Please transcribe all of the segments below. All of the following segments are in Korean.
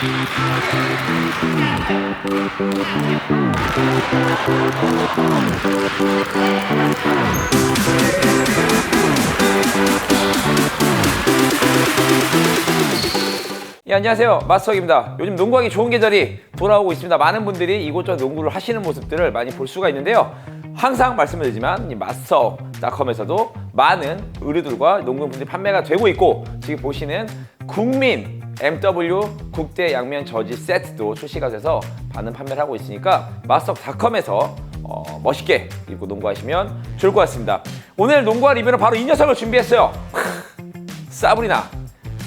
예, 안녕하세요. 마스터입니다. 요즘 농구하기 좋은 계절이 돌아오고 있습니다. 많은 분들이 이곳저곳 농구를 하시는 모습들을 많이 볼 수가 있는데요. 항상 말씀을 드리지만 이 마스터닷컴에서도 많은 의류들과 농구용품들이 판매가 되고 있고, 지금 보시는 국민 MW 국대 양면 저지 세트도 출시가 돼서 많은 판매를 하고 있으니까 마스터닷컴에서 멋있게 입고 농구하시면 좋을 것 같습니다. 오늘 농구화 리뷰는 바로 이 녀석을 준비했어요. 사브리나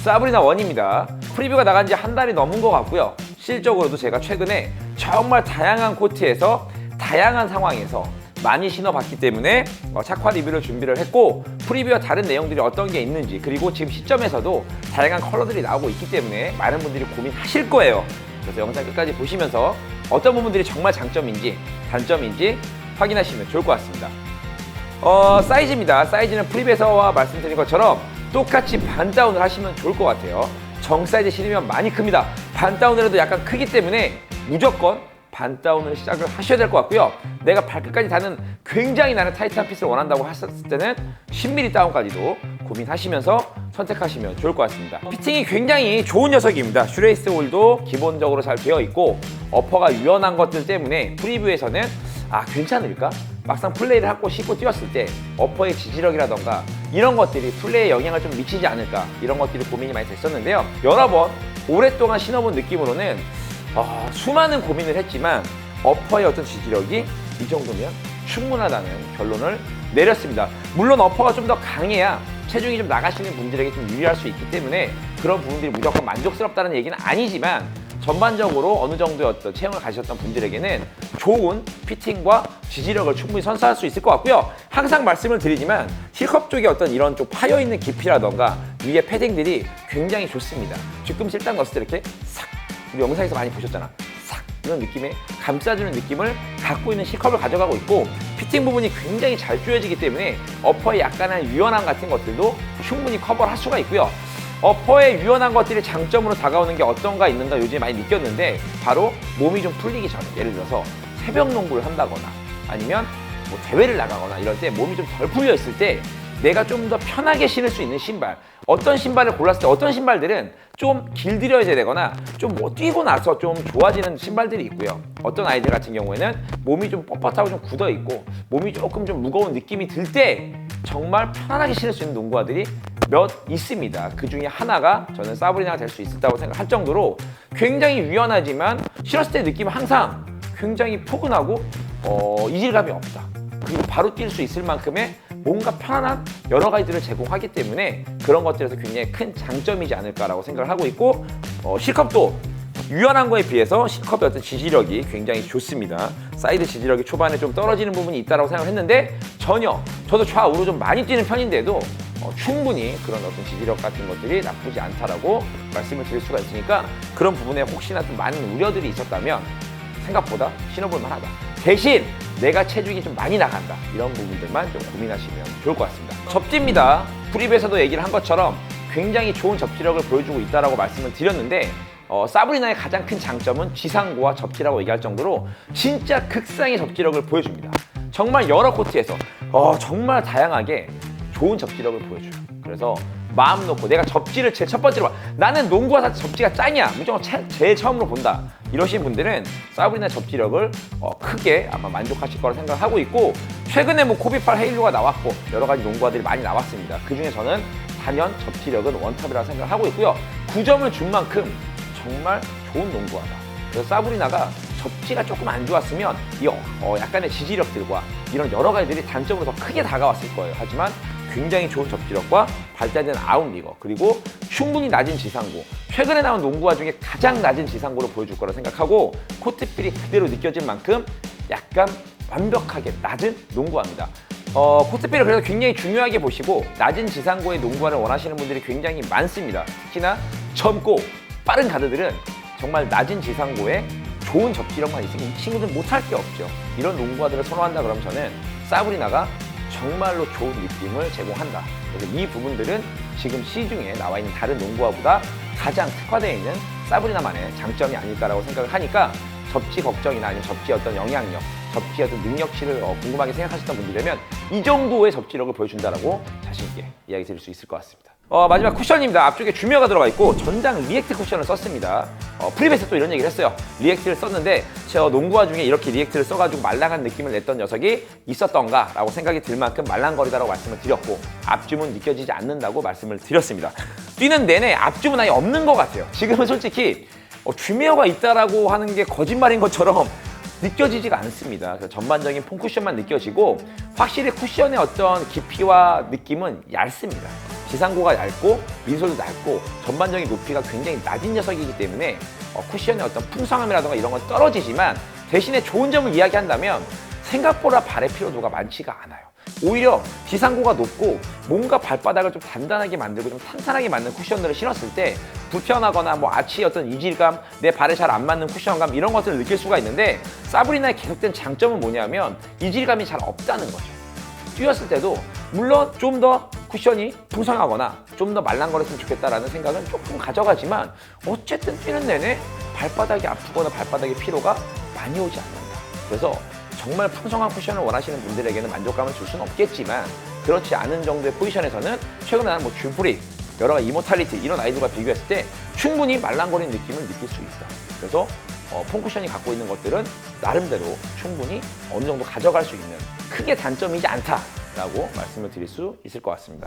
1입니다. 프리뷰가 나간 지 한 달이 넘은 것 같고요. 실적으로도 제가 최근에 정말 다양한 코트에서 다양한 상황에서 많이 신어봤기 때문에 착화 리뷰를 준비를 했고, 프리뷰와 다른 내용들이 어떤 게 있는지, 그리고 지금 시점에서도 다양한 컬러들이 나오고 있기 때문에 많은 분들이 고민하실 거예요. 그래서 영상 끝까지 보시면서 어떤 부분들이 정말 장점인지 단점인지 확인하시면 좋을 것 같습니다. 사이즈입니다. 사이즈는 프리뷰에서 말씀드린 것처럼 똑같이 반 다운을 하시면 좋을 것 같아요. 정 사이즈 신으면 많이 큽니다. 반 다운이라도 약간 크기 때문에 무조건 반 다운을 시작을 하셔야 될 것 같고요. 내가 발끝까지 닿는 굉장히 나는 타이트한 핏을 원한다고 하셨을 때는 10mm 다운까지도 고민하시면서 선택하시면 좋을 것 같습니다. 피팅이 굉장히 좋은 녀석입니다. 슈레이스 홀도 기본적으로 잘 되어 있고, 어퍼가 유연한 것들 때문에 프리뷰에서는 괜찮을까? 막상 플레이를 하고 씻고 뛰었을 때 어퍼의 지지력이라던가 이런 것들이 플레이에 영향을 좀 미치지 않을까, 이런 것들이 고민이 많이 됐었는데요. 여러 번 오랫동안 신어본 느낌으로는 수많은 고민을 했지만 어퍼의 어떤 지지력이 이 정도면 충분하다는 결론을 내렸습니다. 물론 어퍼가 좀 더 강해야 체중이 좀 나가시는 분들에게 좀 유리할 수 있기 때문에 그런 부분들이 무조건 만족스럽다는 얘기는 아니지만, 전반적으로 어느 정도의 어떤 체형을 가지셨던 분들에게는 좋은 피팅과 지지력을 충분히 선사할 수 있을 것 같고요. 항상 말씀을 드리지만 힐컵 쪽에 어떤 이런 좀 파여있는 깊이라던가 위에 패딩들이 굉장히 좋습니다. 뒤꿈치 딱 넣었을 때 이렇게 싹, 우리 영상에서 많이 보셨잖아. 싹, 이런 느낌의 감싸주는 느낌을 갖고 있는 C컵을 가져가고 있고, 피팅 부분이 굉장히 잘 조여지기 때문에 어퍼의 약간의 유연함 같은 것들도 충분히 커버를 할 수가 있고요. 어퍼의 유연한 것들이 장점으로 다가오는 게 어떤가 있는가 요즘에 많이 느꼈는데, 바로 몸이 좀 풀리기 전에, 예를 들어서 새벽 농구를 한다거나 아니면 뭐 대회를 나가거나 이럴 때 몸이 좀 덜 풀려 있을 때 내가 좀 더 편하게 신을 수 있는 신발, 어떤 신발을 골랐을 때 어떤 신발들은 좀 길들여져야 되거나 좀 뭐 뛰고 나서 좀 좋아지는 신발들이 있고요. 어떤 아이들 같은 경우에는 몸이 좀 뻣뻣하고 좀 굳어 있고 몸이 조금 좀 무거운 느낌이 들 때 정말 편안하게 신을 수 있는 농구화들이 몇 있습니다. 그 중에 하나가 저는 사브리나가 될 수 있다고 생각할 정도로 굉장히 유연하지만 신었을 때 느낌은 항상 굉장히 포근하고 이질감이 없다. 그리고 바로 뛸 수 있을 만큼의 뭔가 편안한 여러 가지들을 제공하기 때문에 그런 것들에서 굉장히 큰 장점이지 않을까라고 생각을 하고 있고, C컵도 유연한 거에 비해서 C컵의 어떤 지지력이 굉장히 좋습니다. 사이드 지지력이 초반에 좀 떨어지는 부분이 있다고 생각을 했는데 전혀, 저도 좌우로 좀 많이 뛰는 편인데도 충분히 그런 어떤 지지력 같은 것들이 나쁘지 않다라고 말씀을 드릴 수가 있으니까, 그런 부분에 혹시나 좀 많은 우려들이 있었다면 생각보다 신어볼 만하다. 대신 내가 체중이 좀 많이 나간다, 이런 부분들만 좀 고민하시면 좋을 것 같습니다. 접지입니다. 프리뷰에서도 얘기를 한 것처럼 굉장히 좋은 접지력을 보여주고 있다고 말씀을 드렸는데, 사브리나의 가장 큰 장점은 지상고와 접지라고 얘기할 정도로 진짜 극상의 접지력을 보여줍니다. 정말 여러 코트에서 정말 다양하게 좋은 접지력을 보여줘요. 그래서 마음 놓고 내가 접지를 제일 첫 번째로 나는 농구화 사실 접지가 짱이야, 무조건 제일 처음으로 본다, 이러신 분들은 사브리나 접지력을 크게 아마 만족하실 거라 생각하고 있고, 최근에 뭐 코비팔 헤일로가 나왔고 여러 가지 농구화들이 많이 나왔습니다. 그 중에 저는 단연 접지력은 원탑이라고 생각하고 있고요. 9점을 준 만큼 정말 좋은 농구화다. 그래서 사브리나가 접지가 조금 안 좋았으면 이 약간의 지지력들과 이런 여러 가지들이 단점으로 더 크게 다가왔을 거예요. 하지만 굉장히 좋은 접지력과 발달된 아웃리거, 그리고 충분히 낮은 지상고, 최근에 나온 농구화 중에 가장 낮은 지상고를 보여줄 거라 생각하고, 코트필이 그대로 느껴질 만큼 약간 완벽하게 낮은 농구화입니다. 코트필을 그래서 굉장히 중요하게 보시고 낮은 지상고의 농구화를 원하시는 분들이 굉장히 많습니다. 특히나 젊고 빠른 가드들은 정말 낮은 지상고에 좋은 접지력만 있으면 이 친구들은 못할 게 없죠. 이런 농구화들을 선호한다 그러면 저는 사브리나가 정말로 좋은 느낌을 제공한다. 그래서 이 부분들은 지금 시중에 나와 있는 다른 농구화보다 가장 특화되어 있는 사브리나만의 장점이 아닐까라고 생각을 하니까 접지 걱정이나 아니면 접지의 어떤 영향력, 접지의 어떤 능력치를 궁금하게 생각하셨던 분들이라면 이 정도의 접지력을 보여준다라고 자신있게 이야기 드릴 수 있을 것 같습니다. 마지막 쿠션입니다. 앞쪽에 주메어가 들어가 있고 전장 리액트 쿠션을 썼습니다. 프리베이스 또 이런 얘기를 했어요. 리액트를 썼는데 제가 농구화 중에 이렇게 리액트를 써가지고 말랑한 느낌을 냈던 녀석이 있었던가 라고 생각이 들 만큼 말랑거리다라고 말씀을 드렸고 앞줌은 느껴지지 않는다고 말씀을 드렸습니다. 뛰는 내내 앞줌은 아예 없는 것 같아요. 지금은 솔직히 주메어가 있다라고 하는 게 거짓말인 것처럼 느껴지지가 않습니다. 전반적인 폼 쿠션만 느껴지고 확실히 쿠션의 어떤 깊이와 느낌은 얇습니다. 지상고가 얇고 민솔도 얇고 전반적인 높이가 굉장히 낮은 녀석이기 때문에 쿠션의 어떤 풍성함이라든가 이런 건 떨어지지만 대신에 좋은 점을 이야기한다면 생각보다 발의 피로도가 많지가 않아요. 오히려 지상고가 높고 뭔가 발바닥을 좀 단단하게 만들고 좀 탄탄하게 만든 쿠션들을 신었을 때 불편하거나 뭐 아치의 어떤 이질감, 내 발에 잘 안 맞는 쿠션감 이런 것들을 느낄 수가 있는데 사브리나의 계속된 장점은 뭐냐면 이질감이 잘 없다는 거죠. 뛰었을 때도 물론 좀 더 쿠션이 풍성하거나 좀 더 말랑거렸으면 좋겠다라는 생각은 조금 가져가지만 어쨌든 뛰는 내내 발바닥이 아프거나 발바닥의 피로가 많이 오지 않는다. 그래서 정말 풍성한 쿠션을 원하시는 분들에게는 만족감을 줄 수는 없겠지만 그렇지 않은 정도의 포지션에서는 최근에 나는 뭐 줌프리, 여러 가지 이모탈리티 이런 아이들과 비교했을 때 충분히 말랑거리는 느낌을 느낄 수 있다. 그래서 폼 쿠션이 갖고 있는 것들은 나름대로 충분히 어느 정도 가져갈 수 있는 크게 단점이지 않다라고 말씀을 드릴 수 있을 것 같습니다.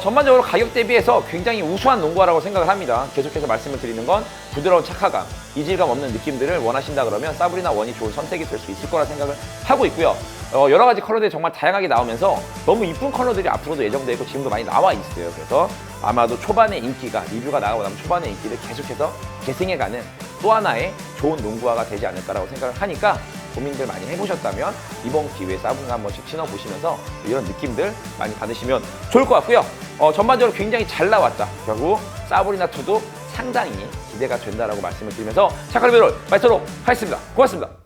전반적으로 가격 대비해서 굉장히 우수한 농구화라고 생각을 합니다. 계속해서 말씀을 드리는 건 부드러운 착화감, 이질감 없는 느낌들을 원하신다 그러면 사브리나 원이 좋은 선택이 될 수 있을 거라 생각을 하고 있고요. 여러 가지 컬러들이 정말 다양하게 나오면서 너무 이쁜 컬러들이 앞으로도 예정되어 있고 지금도 많이 나와 있어요. 그래서 아마도 초반의 인기가, 리뷰가 나가고 나면 초반의 인기를 계속해서 계승해가는 또 하나의 좋은 농구화가 되지 않을까라고 생각을 하니까 고민들 많이 해보셨다면 이번 기회에 사브리나 한 번씩 신어보시면서 이런 느낌들 많이 받으시면 좋을 것 같고요. 전반적으로 굉장히 잘 나왔다. 결국 사브리나2도 상당히 기대가 된다라고 말씀을 드리면서 착한 리뷰를 마치도록 하겠습니다. 고맙습니다.